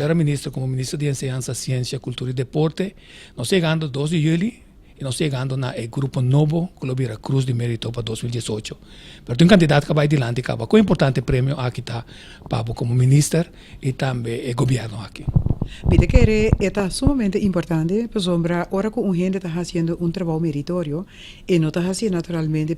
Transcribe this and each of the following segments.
será ministro como ministro de Enseñanza, Ciencia, Cultura y Deporte. Nos llegando 2 de julio y nos llegando na el grupo novo Colombiana Cruz de Mérito para 2018. Pero tem candidato que vai adelante, que vai com importante prêmio aqui tá Pablo como ministro e também o governo aqui. Pide que é sumamente importante, por sombra, ahora que gente está haciendo un trabajo meritorio y no está haciendo naturalmente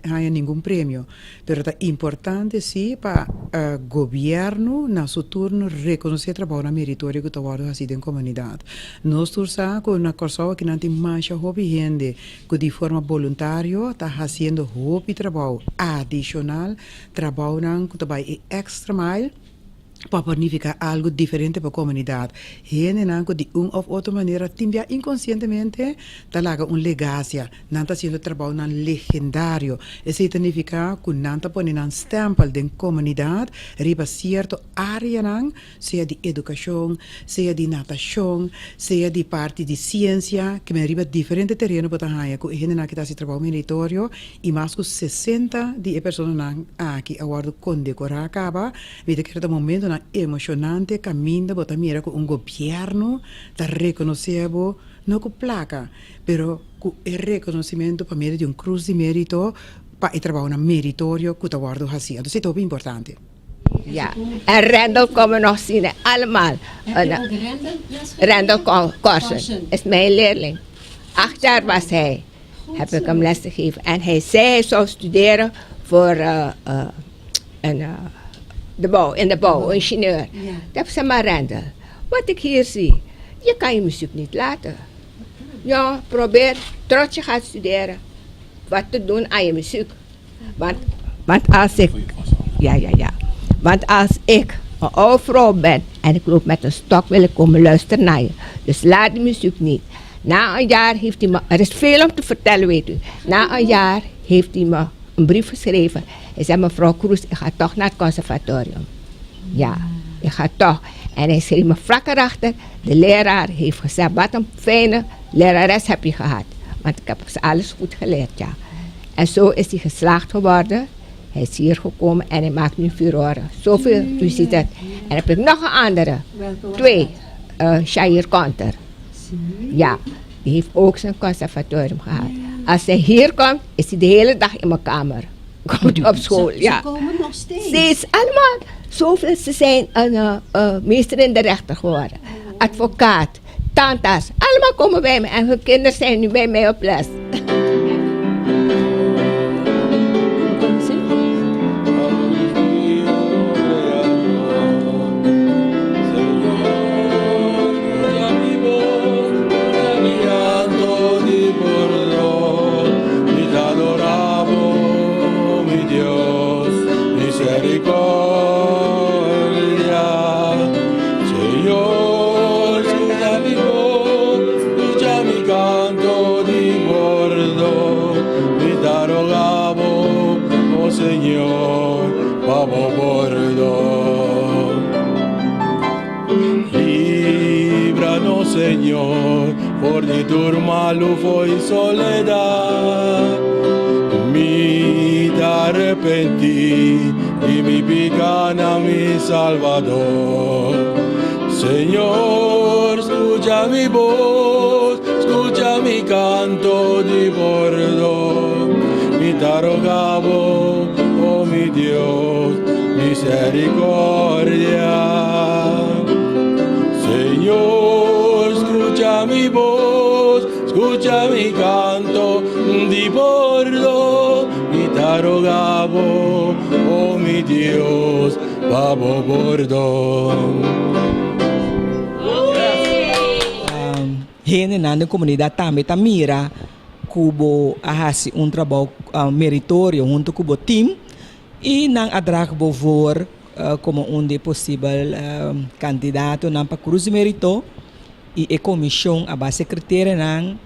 haya ningún premio, pero es importante sí para el gobierno, en su turno, reconocer el trabajo meritorio que está haciendo en la comunidad. Nosotros estamos con una cosa que no tiene más gente que de forma voluntaria está haciendo trabajo adicional, trabajo que va extra mile, para planificar algo diferente para la comunidad. Gente de una u otra manera, também inconscientemente, talaga un legacia, nanta haciendo trabajo legendario. Eso significa que nanta ponen un stempel de comunidad, riba cierto área, sea de educación, sea de natación, sea de parte de ciencia, que me riba diferente terreno para haya, que gente que está haciendo trabajo meritorio, y más que 60 de personas aquí aguardo condecorar acaba, viste que era momento emocionante caminho para mira que un gobierno está reconociendo no con placa, pero con el reconocimiento para medio de un cruz de mérito para el trabajo meritorio que está haciendo. Entonces es muy importante. Ja, en Rendel komen nog zien, allemaal. Rendel Korsen is mijn leerling. 8 jaar was hij, heb ik hem lesgegeven. En hij zei hij zou studeren voor in de bouw, ingenieur. Dat heb ik maar Rendel. Wat ik hier zie, je kan je muziek niet laten. Ja, probeer trots je gaat studeren. Wat te doen aan je muziek. Want als ik... Ja. Want als ik een oude vrouw ben en ik loop met een stok, wil ik komen luisteren naar je. Dus laat die muziek niet. Na een jaar heeft hij me... Er is veel om te vertellen, weet u. Na een jaar heeft hij me een brief geschreven. Hij zei, mevrouw Kroes, ik ga toch naar het conservatorium. Ja, ik ga toch. En hij schreef me vlak erachter. De leraar heeft gezegd, wat een fijne lerares heb je gehad. Want ik heb alles goed geleerd, ja. En zo is hij geslaagd geworden. Hij is hier gekomen en hij maakt nu furoren. Zoveel, u ziet het. En dan heb ik nog een andere. 2. Shahir Konter. Ja, die heeft ook zijn conservatorium gehad. Als hij hier komt, is hij de hele dag in mijn kamer. Komt hij op school, ja. Ze komen nog steeds. Steeds, allemaal. Zoveel, ze zijn meester in de rechter geworden. Advocaat, tantas, allemaal komen bij me. En hun kinderen zijn nu bij mij op les. Señor, por de turma lufo y soledad, me arrepentí y mi picana mi Salvador. Señor, escucha mi voz, escucha mi canto de bordo, mi te rogabo, oh mi Dios, misericordia. Señor, escucha mi voz, escucha mi canto di bordo, mi te rogabo, oh mi Dios, babo bordo. Gente na comunidade também mira cubo ahasi trabalho meritório junto com o time e não adragbo voor como de possível candidato para Cruz de Mérito e a comissão a secretária não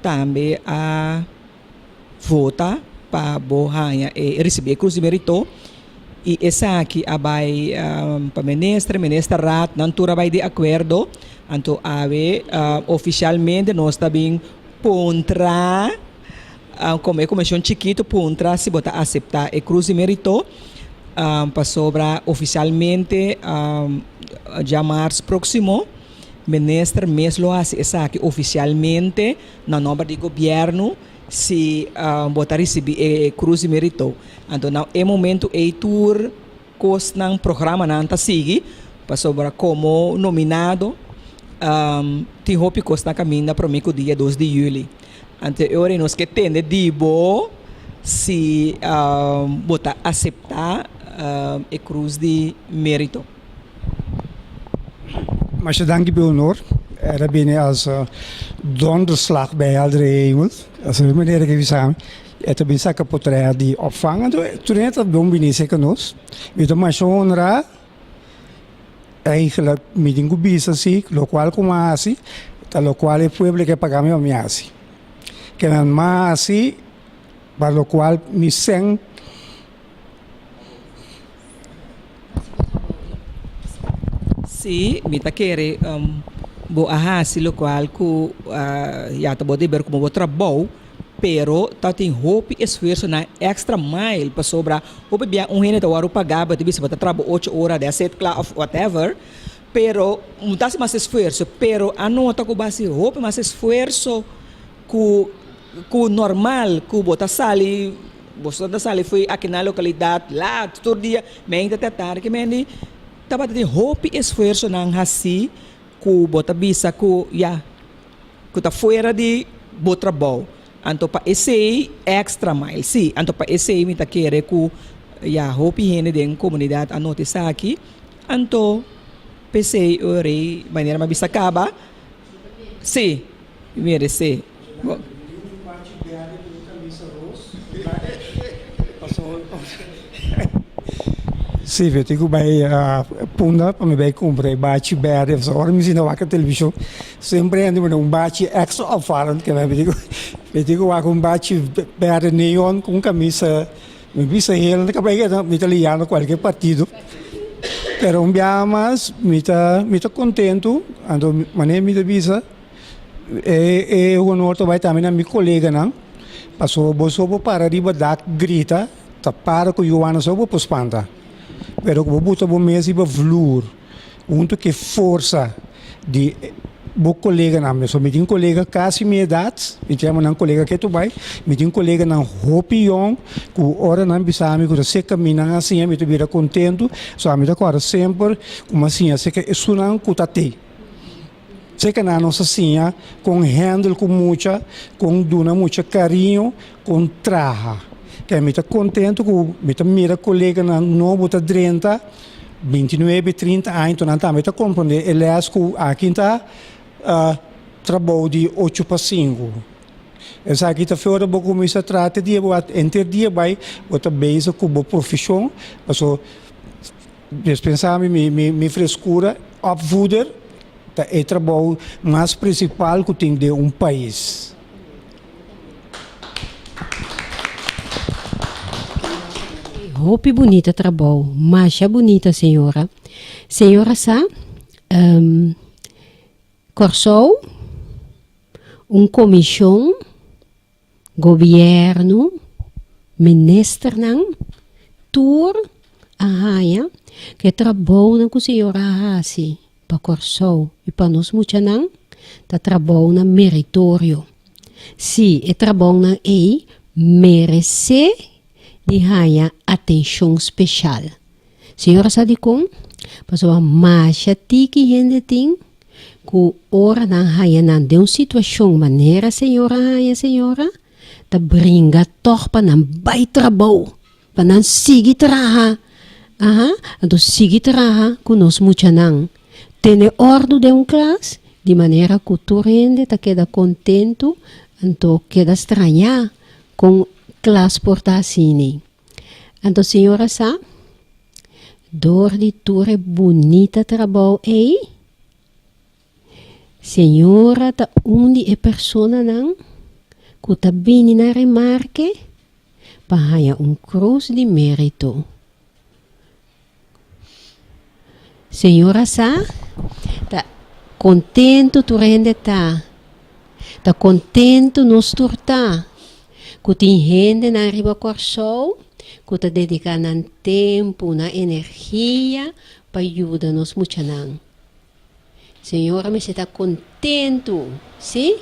também a vota para bohanha e receber Cruz de Mérito e essa aqui a vai para ministra rat não tura vai de acordo então ave oficialmente nós também contra como é comissão chiquito contra se botar aceitar a Cruz de Mérito para sobra oficialmente já março próximo, ministro mesmo hace essa que oficialmente na nome do governo se botar receber cruz de mérito. Então, no momento tour cos ng programa na anta sige para sobra como nominado tem hope costa caminho para mim dia 2 de julho. Então, eu nos que tende dibo se botar aceitar a cruz de mérito. Maar je dank je honor. Er binnen als donderslag bij Heldere Hemel. Als we meneer even samen. Het is een zaken potreer die opvangen. Toen het op doen binnen zeker nos. Met de machine ra. Eigenlijk met een gubisa zie. Lokaal como assim. Ta lokaal é pueblo que pagamos a minha assim. Que na mais assim. Para lo qual me seng. Sim, me tá querer bo ahasi lo qual ku ya tá bode ver como vou trabalho, pero tá tem hope esforço na extra mile para sobra hope bia rene tá waru pagar para bisa tá trabalho 8 horas 17 class of whatever, pero muita mais esforço, pero anota ku base hope mais esforço ku normal ku bota sali bota sali foi aqui na localidade lá todo dia men tá tarde que men taba tem hope esforço nang hasi ku bota bisa ku ku tá fora de bo trabalho anto pa esse extra mile sim anto pa esse me tá querer ku hope hene den comunidade anote aqui anto PC ore maneira ma bisa acaba sim merece Sim, eu tenho que punda para me vai comprar bate berde, só ora me ensina a televisão. Sempre ando com bate extra opvallend, que eu digo com bate berde neon com camisa, me visa heel, que vai que italiano qualquer partido. Pero dia mais me tá contento, ando mané me visa o honor vai também na minha colega não. Passou bosobo para riba da grita, tá para com o Joana sobo pospanta. Pero como buta bom mês e vloer, unto que força de bo colega na me, so me tem colega quase minha idade, me chama um colega que tu vai, me tem colega na hopion, que ora não bisami, que você caminha assim, me tu vira contento, so a me tá agora sempre, como assim, sei que isso não cutate. Sei que na nossa sinha, com handle com muita, com duna muito carinho, com traha. Que me está contente com me tá mira colega na novo tá 30 29 30 anos então não tá me tá compreender ele é que aqui tá trabalho de 8 para 5 essa aqui tá fora bo começa a tratar de enter dia vai outra base com boa profissão passou pensar me frescura opvoeder tá é trabalho mais principal que tem de país. Hope bonita trabalho, macha bonita senhora. Senhora sa, Corsou, comissão, governo, ministro nang, tour, ahaya, que trabalho nang ku senhora hasi, pa Corsou, e pa nos mucha nang, ta trabalho na meritório. Si, e trabalho nang merece de haya atenção especial. Senhora sabe como? Pasou a marcha tiki gente tem que ora na haya na de uma situação maneira senhora haya senhora ta bringa toch pa nan bay trabalho pa nan sigi traha então sigi traha conos mucha nang tene ordo de classe de maneira que tu rende ta queda contento então queda estranha com classe portasini. Então, senhora sa, dor de ture bonita trabalho ei? Senhora ta undi e persona nang, que ta bini na remarque, pa haya cruz de mérito. Senhora sa, ta contento tu rende ta contento nos turta. Que tem gente na riba Corsou, que te dedica ng tempo, na energia para ajudar-nos muito. Senhora, me está contento, sim?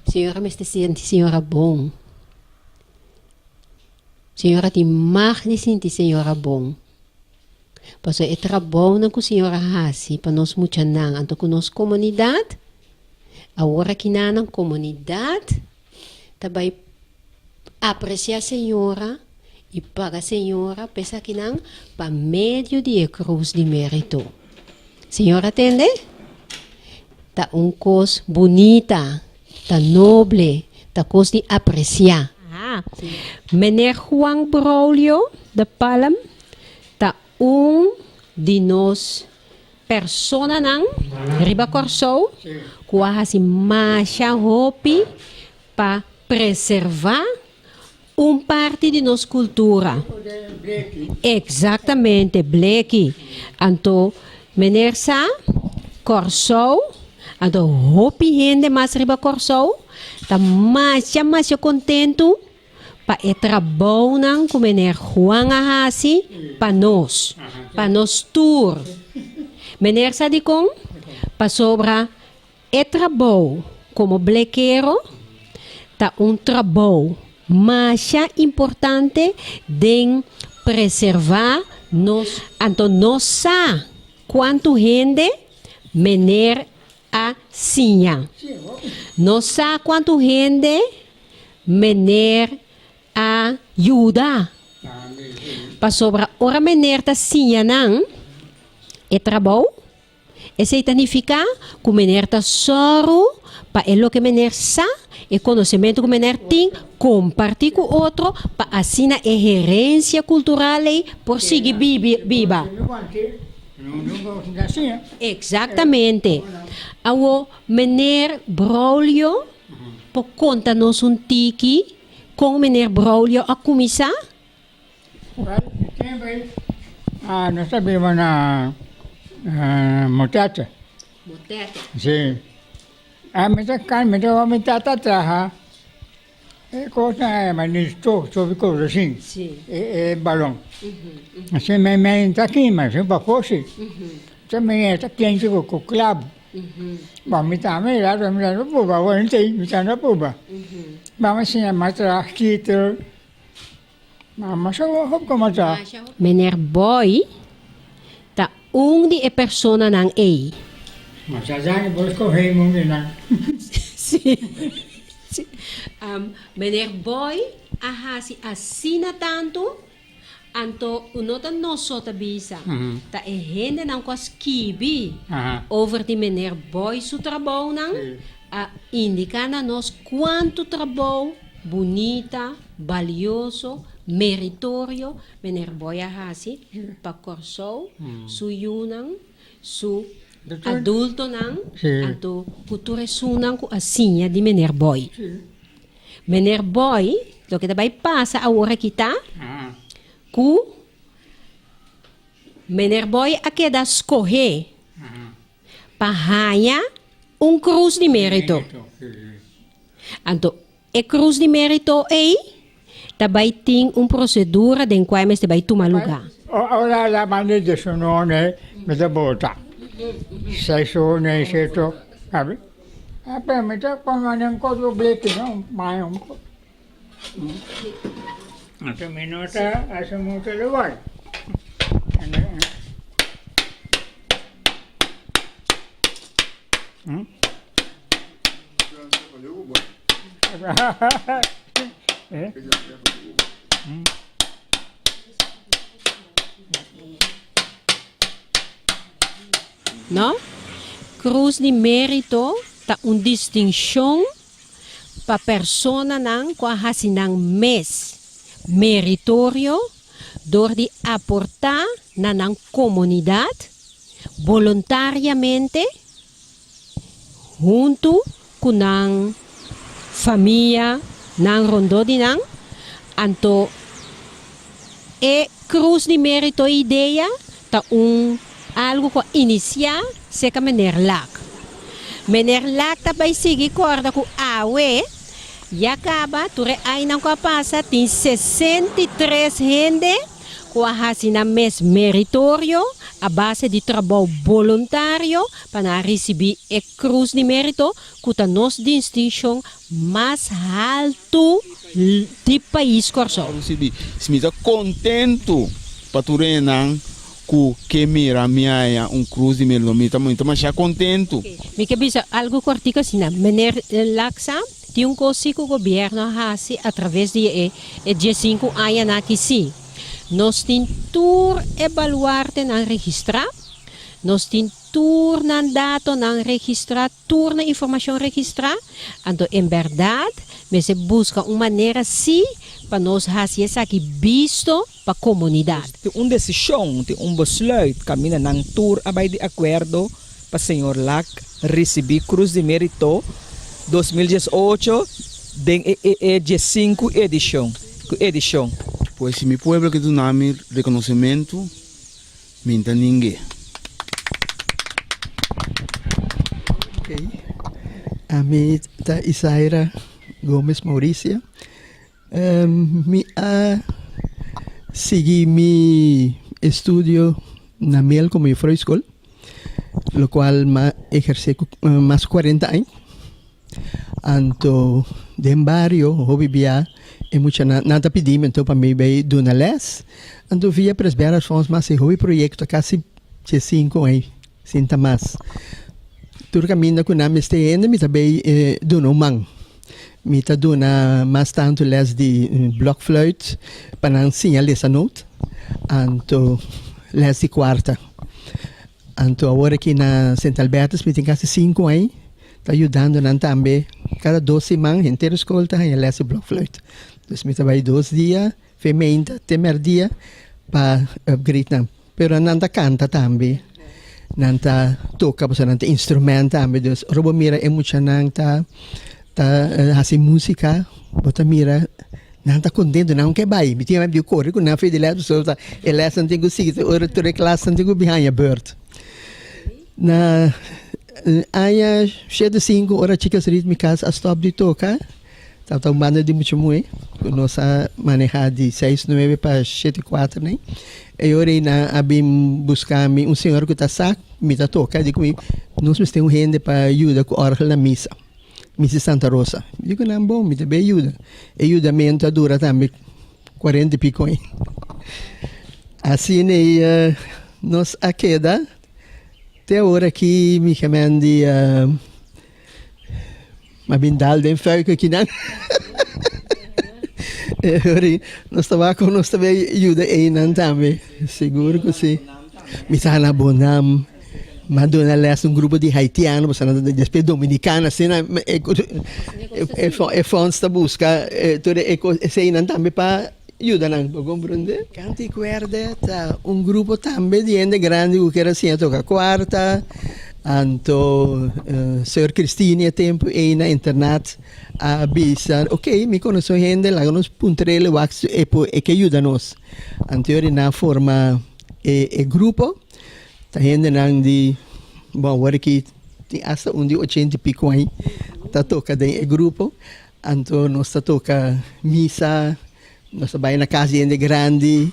Senhora, me está sentindo senhora bom. Senhora, te mag de sentir senhora bom. Paso é trabalho que a senhora faz para nós muito não, então com nossa comunidade, agora que na comunidade, também apreciar a senhora e paga a senhora, pensa que não, para meio de cruz de mérito. Senhora, entende? Tá coisa bonita, tá nobre, tá coisa de apreciar. Meneer Juan Braulio de Palm, tá de nós persona nang riba corso, que masha hopi para preservar parte de nossa cultura. Exatamente, Bleki. Anto, meneer sa corso, anto hopi gente mas riba corso, tá mais contento para o trabalho que o meneer Juan ahasi para nós tour. Meneer sa di kong para sobra o trabalho como blequeiro tá trabalho mais importante de preservar nos anto nossa quanto gente meneer a sinha. Nossa quanto gente meneer ajuda. Para sobra ora meneer ta sinha nang trabalho, significa que o meneer ta soro para o que meneer sa e conhecimento que meneer tem compartir com outro para assim a gerência cultural por seguir viva. Exatamente. Ao meneer Braulio, por conta-nos tiki com meneer Braulio a começar? Nós sabemos na mutata. Mutata. Sim. Me deu mutata traha. É coisa mas nisto sobre coisa assim. Sim. É balão. Assim me tá aqui mas é para fosse. Também é tá quente com o club. Bom, me tá me lá no puba, não tem, me tá na puba. Vamos assim a matra aqui. Mas eu vou começar. Meneer Boy, tá de persona nang A. Mas já vou correr muito não. Sim. Meneer Boy, ahasi assina tanto, anto unota nosso tabisa. Tá gente nang kwas kibi over de meneer Boy su trabalho nang indica na nós quanto trabalho bonita, valioso, meritorio, meneer Boy ahasi pa corso, su yunang, su adulto nang, anto cultura sunang ko asinya di meneer Boy. Meneer Boy, lo que também passa a hora kita, ku meneer Boy a queda escorrer para cruz de mérito. Anto, cruz de mérito também tem procedura de qual mas também toma lugar. Ora la maneira de sonone me da bota. Sai sonone certo. Sabe? Me dá quando não coisa bleque não, mais Então me nota essa muito legal. Não? Cruz de mérito tá distinção para persona nang kwa hasinang mes meritorio door de aportar na nang comunidade voluntariamente junto com nang família nang rondo di nang anto cruz de mérito ideia tá algo que iniciar seca meneer Lak. Meneer Lak também sigue corda com awe E acaba, ture aí não passa, tem 63 gente com a na mes meritório, a base de trabalho voluntário, para receber a cruz de mérito, que a nossa distinção mais alto do país Corso. Se está contento para turenar que mira minha cruz de mérito, me está mais contento. Me que bisa algo cortico assim, meneer Laksa, tem coisa que o governo faz através de 5 anos aqui sim. Nós temos tour evaluar na registrar, nós temos tour na data na registrar, tour na informação registrar, então em verdade, você busca uma maneira assim para nós fazer isso aqui visto para a comunidade. Tem uma decisão, tem besluit, caminha nang tour abay de acordo para senhor Lac receber Cruz de Mérito 2018 de 5 edição. Pois se meu povo que do nome reconhecimento, minta ninguém. Okay. A mim tá Isaira Gomes Maurícia. Me segui mi estudio na Mel como eu fui escola, lo qual exercí mais 40 anos. Anto de barrio, eu vivia e muita nada pedimento para mim bem do na les. Anto via presbera fomos mas e hobby projeto quase 5 anos, sinta mais. Tur caminho com nome este ainda me também do no mang. Me tá dona mais tanto les de blockfluit para ensinar essa note. Anto les de quarta. Anto agora aqui na Santa Albertas me tem quase 5 anos. Está ajudando também. Cada 2 semanas, inteira escola, e les de blockfluit. Então, me trabalho 2 dias, feminina, primeiro dia, para upgrade. Pero nanta canta também. Nanta toca, porque nanta instrumento também. Então, robo mira é muito nanta hace música, bota mira, nanta contento, não que vai. Me tinha de correr com na frente de pessoa, e lá antigo siga, ora toda classe antigo behind a bird. Na Aya, cheia de 5 horas, chicas rítmicas, a stop de tocar. Estava uma banda de muito muito, nossa manejar de 6, 9 para 7, 4, né? E eu abim buscar senhor que está sac, me está tocar, digo, nós temos gente para ajudar com a hora da missa. Missa Santa Rosa. Digo, não, bom, me também ajuda. Ajudamento dura também 40 e pico. Assim, nós a queda, até agora que me chamam de Mabindal den Fuik aqui, não? Nós também ajuda aí, não também. Seguro que sim. Me está na Bonam. Madonna lesse grupo de haitianos, você não despe dominicana, assim, é fonte da busca, tudo é sei não também para ajudar não, para compreender. Canti guarda, grupo também de gente grande que era assim, toca quarta, anto Sir Cristina tempo aí na internet a bisa, ok, me conheço gente lá nos puntrele wax e que ajuda nós. Anterior na forma grupo. Tá gente não de bom agora que tem hasta de 80 e pico aí tá toca de grupo então nós tá toca missa nós vai na casa de grande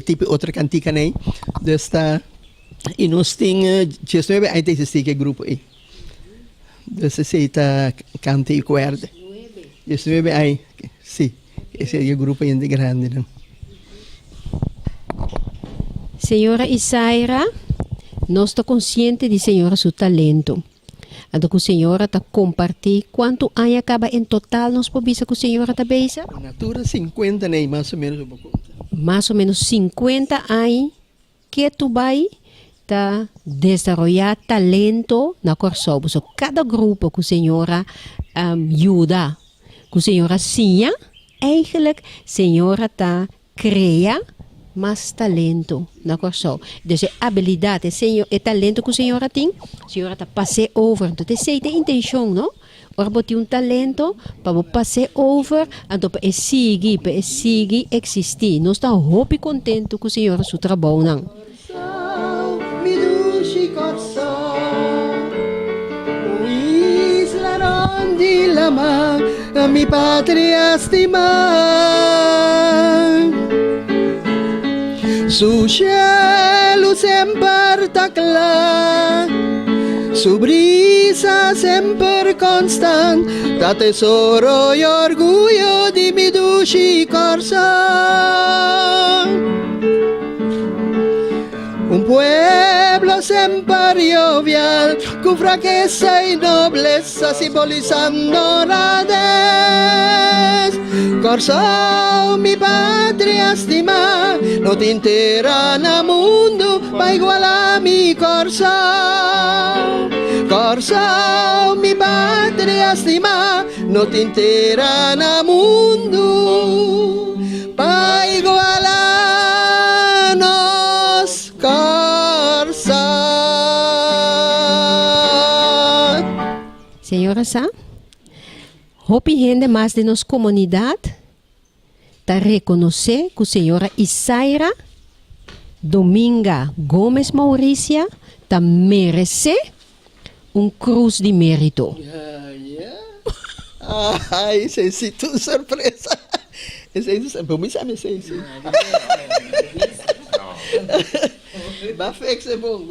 tipo outra cantica né desta e nós tem 19 aí tem esse grupo aí dessa seita cante e cuerda 19 aí sim esse é o grupo ainda grande não. Senhora Isaira, nós estamos conscientes de senhora seu talento. Então, que a senhora está compartilhando quanto anos acaba em total nós podemos que a senhora está beisa? Natura 50 nem mais ou menos. Mais ou menos 50 anos que tu vai tá desenvolver talento na Corsobo. So, cada grupo que a senhora ajuda, que a senhora sinha, eigenlijk a senhora está cria mais talento na Corso. Então, a habilidade e talento que a senhora tem, a senhora está passando over. Então, essa é a intenção, não? Ora, tem um talento para passar over, então para seguir existir. Nós estamos muito contentes com a senhora seu trabalho, não? Isla ama a mi patria estimada. Su cielo sempre tacla, su brisa sempre constant, da tesoro y orgullo di mi duci corsa. Un pueblo sempre jovial, con fraqueza y nobleza simbolizando la des. Corsa, mi patria estima, no te entera na mundo, pa igual a mi corsa. Corsa, mi patria estima, no te entera na mundo, pa igual a nos corsa. Senhora Sá, hope gente mais de nossa comunidade tá reconhecer que a senhora Isaira Dominga Gomes Maurícia tá merece cruz de mérito. Ai, sei tudo surpresa. Para mim sabe sei. Bafex é bom.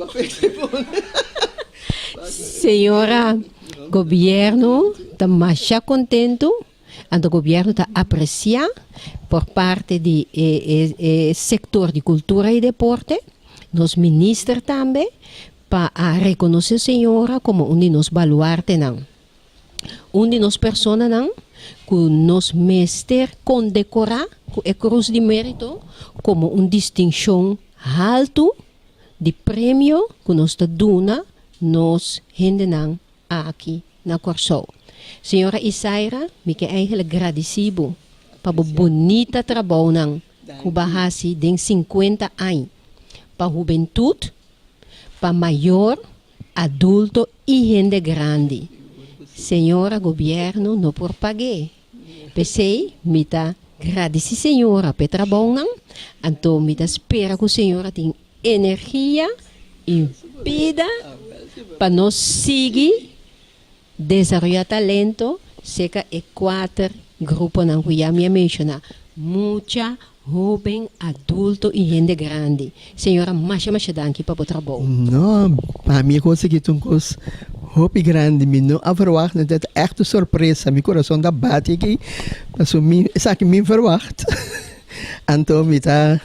Senhora, governo está mais contente, o governo está aprecia por parte do setor de cultura e deporte, nos ministros também, para reconhecer a senhora como um de nos baluarte, um de nos pessoas que nos mestre condecorar com a cruz de mérito como uma distinção alto de prêmio que nos dona nos gente aqui na Corsou. Senhora Isaira, me que eigenlijk agradecido para o bonito trabalho que bahasi den 50 anos para a juventude, para maior, adulto e gente grande. Senhora governo não por pagar. Pensei, me tá agradeci senhora pelo trabalho, então me tá espera que a senhora tenha energia e vida para nós seguir desenvolver talento, seca e 4 grupos na que me menciona, muita jovem, adulto e gente grande. Senhora, mais danke para o trabalho. Não, para mim consegui um coisa hope grande, me não verwacht, dat echt surpresa, meu coração da bate aqui, mas isso aqui me verwacht. Então, me tá,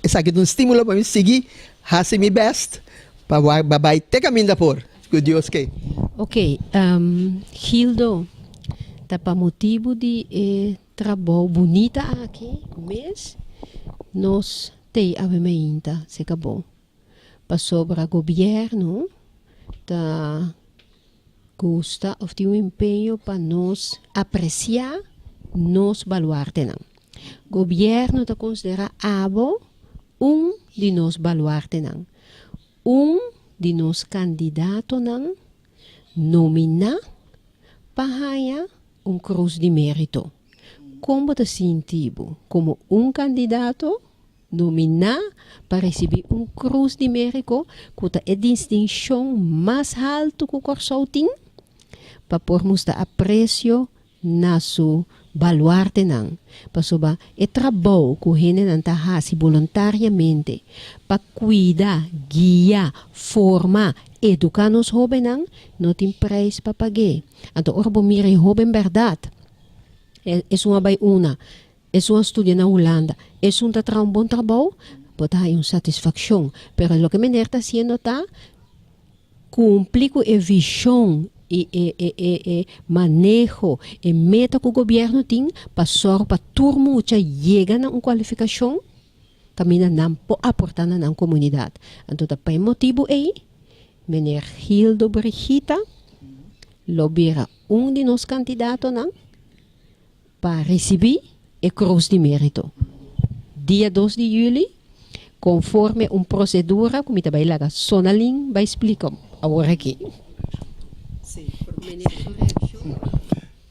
isso aqui um estímulo para me seguir, fazer meu best, para vai ter caminho da por. Que Deus quer. Ok, Hildo, tá para motivo de trabalho bonita aqui, mas nós tem a ainda se acabou. Para sobre o governo, tá gosta of tem empenho para nós apreciar, nos baluarte não. Governo tá considera abo de nos baluarte não. De nos candidato não nominar para cruz de mérito. Como te sentivo como candidato nominar para receber cruz de mérito que é a distinção mais alta que o Corsou tem para pormos da aprecio na sua baluarte não. Para soba é trabalho que o gente não está fazendo voluntariamente para cuidar, guiar, formar, educar nos jovens não tem preço para pagar. Então, ora, mira jovem verdade. É uma baiuna, é uma estudia na Holanda, é um bom trabalho, pode ter uma satisfação. Pero o que me está fazendo está cumprir com a visão e manejo e meta que o governo tem para turma que chega a uma qualificação caminha não pode aportar na comunidade. Então, para motivo aí, meneer Hildo Brigitta lobbyra de nos candidatos para receber a cruz de mérito. Dia 2 de julho, conforme uma procedura, como está bem lá, Sonalim vai explicar agora aqui.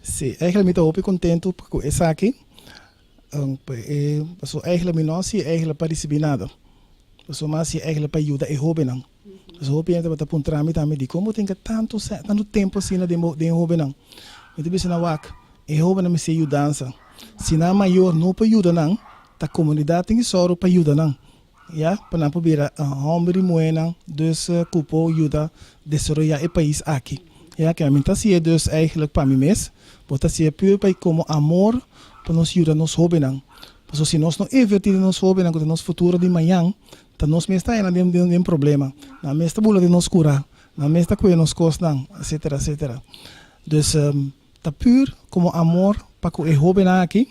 Sim, eigenlijk estou contente com essa aqui. Eigenlijk não se eigenlijk para receber nada. Mas se eigenlijk para ajudar a jovem não. Pues hopi ente bata pun tramite a me di como tem que tanto tempo sina de hobe não. Então bisa na wak, e hobe na me se ajudança. Se na maior não para ajuda não, ta comunidade tem que soro para ajuda não. Ja, para probeer hombre moena, dus kupo ajuda desarrollar el país aqui. Ja, que a mim tá se dus eigenlijk para mim mes, bota se puur para como amor para nos ajuda nos hobe não. Porque se nós não invertir nos hobe não, que nos futuro de manhã, tá nos mes tá em problema. Na mes tá bula de nos cura, na mes tá cuida nos cos não, etc. Dus tá puur como amor para que o hobe não aqui.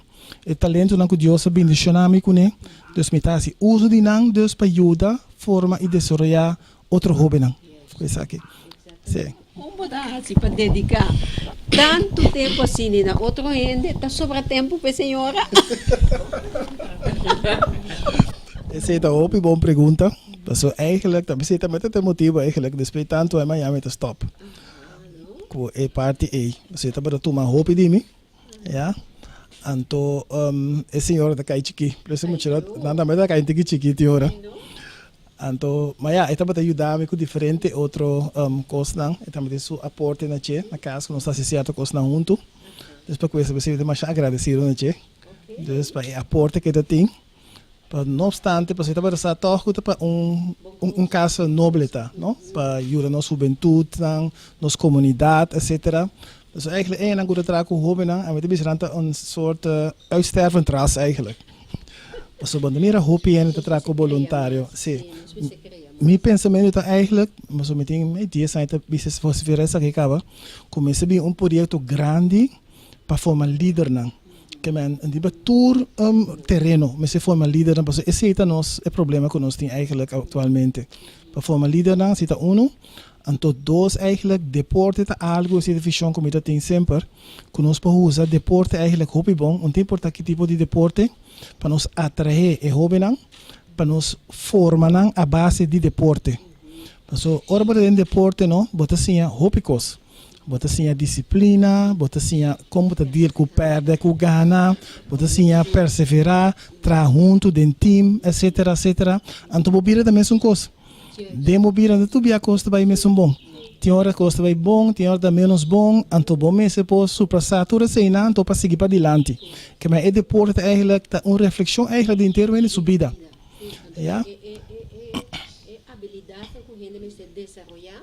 O talento que Deus bendicionou me com ele, dus me tá assim uso de não, dus para ajudar, forma e desenvolver outro hobby não. Foi isso aqui. Sim. Como dá assim para dedicar tanto tempo assim na outro gente, tá sobra tempo para senhora? Essa é uma boa pergunta. Mas eigenlijk, dat is met het motivo eigenlijk, dus bij tanto é Miami te stop. É parte aí. Você tá para tomar hobby de mim, ja? Anto é senhora da cai chiqui, preciso muito nada mais da cai chiqui de hora. Anto, mas ja, está para ajudar-me com diferente outro coisa não, está para seu aporte na che, na casa que nós está certo coisa não junto. Depois com isso você vai mais agradecido na che. Depois para aporte que tem. Não obstante, você está para estar todo para caso nobre, tá, não? Para ajudar nossa juventude, nossa comunidade, etc. Dus eigenlijk een goede traak hoe hobby na en we hebben een soort uitstervend ras eigenlijk. Dus op de manier hobby en het traak voluntario. Sim. Mijn pensamento eigenlijk, maar zo meteen met die zijn het business voor verresa que acaba. Comecei bem projeto grande para formar líder na. Que men een die tour terreno, mas se formar líder na, porque esse é nos é problema que nós tem eigenlijk atualmente. Para formar líder na, cita uno. Anto dois eigenlijk deporte tá algo se divisão como eu tenho sempre que nós podemos usar deporte eigenlijk hobby bom não importa que tipo de deporte para nos atrair e hobby não para nos formar não a base de deporte so ora para dentro deporte não bota assim hobbycos bota assim disciplina bota assim como tá dir com perde com gana bota assim perseverar tra junto de team etc anto bobira também são coisas demo bira de tudo a costa vai mesmo bom. Tem hora costa vai bom, tem hora menos bom, anto bom mesmo por suprasatura sem não, anto para seguir para adiante. Que mas é deporte eigenlijk tá uma reflexão eigenlijk de inteiro em subida. Ja? Habilidade que gente se desenvolver,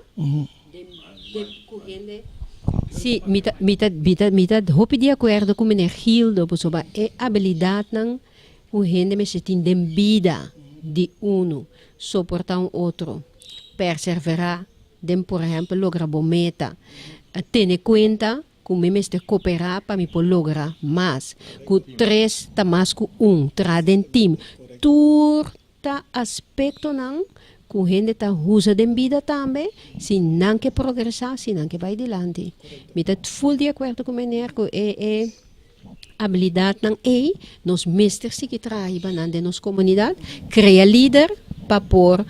de corrente. Sim, mitad hopi de acordo com meneer Gildo, posoba é habilidade não, o gente se tem de vida de uno. Soportar outro, perseverar, por exemplo, lograr boa meta, ter conta que me mestre cooperar para me lograr mais, que três tá mais que tra den team, turta aspecto não, que gente tá usa de vida também, se não que progressar, se não que vai adiante. Me tá full de acordo com o meneer que é habilidade não é, nos mestres que trabalham na nossa comunidade, cria líder para por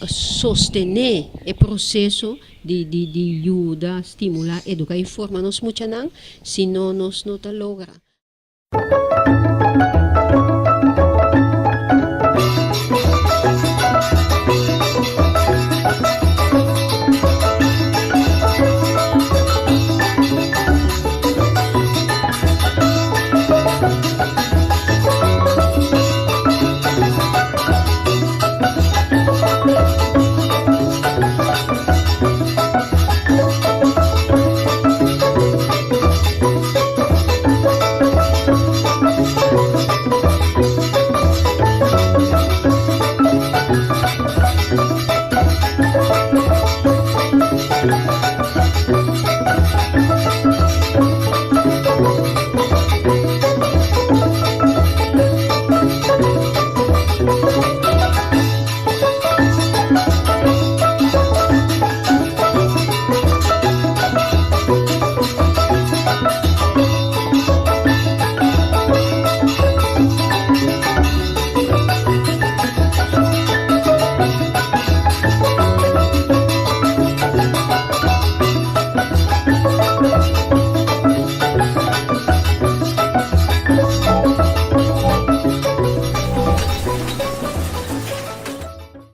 sostener o processo de ajuda, estimular, educar e formar nos muito não, senão nós não logra.